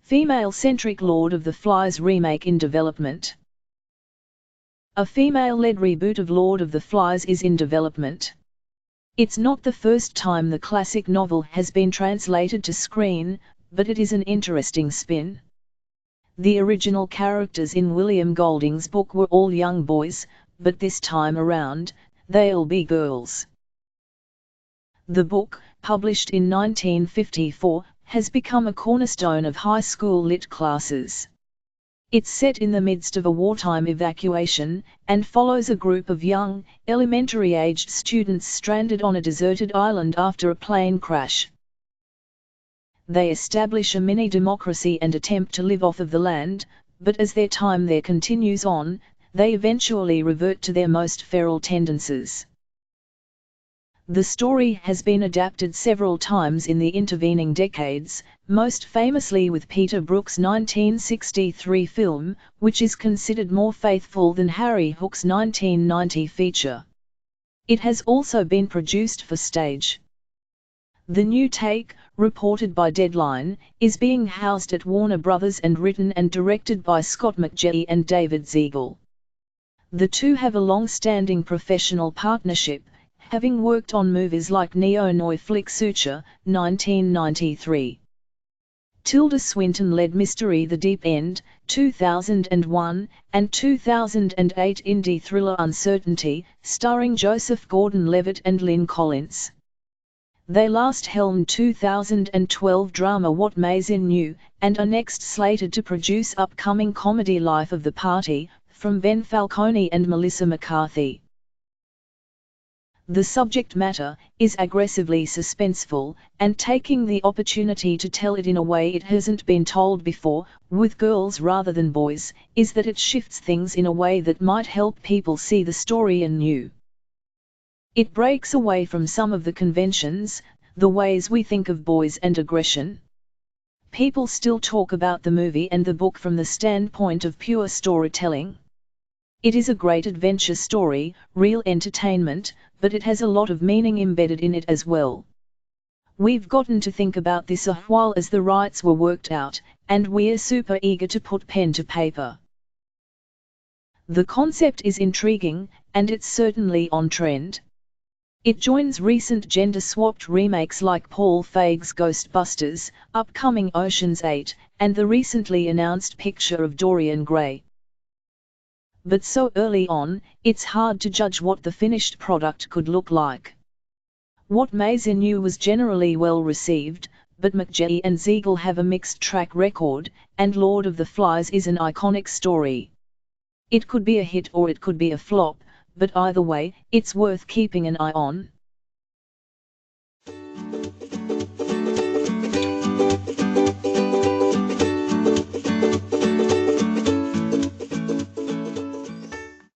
Female-Centric Lord of the Flies remake in development. A female-led reboot of Lord of the Flies is in development. It's not the first time the classic novel has been translated to screen, but it is an interesting spin. The original characters in William Golding's book were all young boys, but this time around, they'll be girls. The book, published in 1954, has become a cornerstone of high school lit classes. It's set in the midst of a wartime evacuation, and follows a group of young, elementary-aged students stranded on a deserted island after a plane crash. They establish a mini-democracy and attempt to live off of the land, but as their time there continues on, they eventually revert to their most feral tendencies. The story has been adapted several times in the intervening decades, most famously with Peter Brook's 1963 film, which is considered more faithful than Harry Hook's 1990 feature. It has also been produced for stage. The new take, reported by Deadline, is being housed at Warner Brothers and written and directed by Scott McGee and David Siegel. The two have a long-standing professional partnership, having worked on movies like neo-noir flick Suture, 1993. Tilda Swinton-led mystery The Deep End, 2001, and 2008 indie thriller Uncertainty, starring Joseph Gordon-Levitt and Lynn Collins. They last helmed 2012 drama What Maisie Knew, and are next slated to produce upcoming comedy Life of the Party, from Ben Falcone and Melissa McCarthy. The subject matter is aggressively suspenseful, and taking the opportunity to tell it in a way it hasn't been told before, with girls rather than boys, is that it shifts things in a way that might help people see the story anew. It breaks away from some of the conventions, the ways we think of boys and aggression. People still talk about the movie and the book from the standpoint of pure storytelling. It is a great adventure story, real entertainment, but it has a lot of meaning embedded in it as well. We've gotten to think about this a while as the rights were worked out, and we're super eager to put pen to paper. The concept is intriguing, and it's certainly on trend. It joins recent gender-swapped remakes like Paul Feig's Ghostbusters, upcoming Ocean's 8, and the recently announced picture of Dorian Gray. But so early on, it's hard to judge what the finished product could look like. What Maisie Knew was generally well received, but McGee and Siegel have a mixed track record, and Lord of the Flies is an iconic story. It could be a hit or it could be a flop, but either way, it's worth keeping an eye on.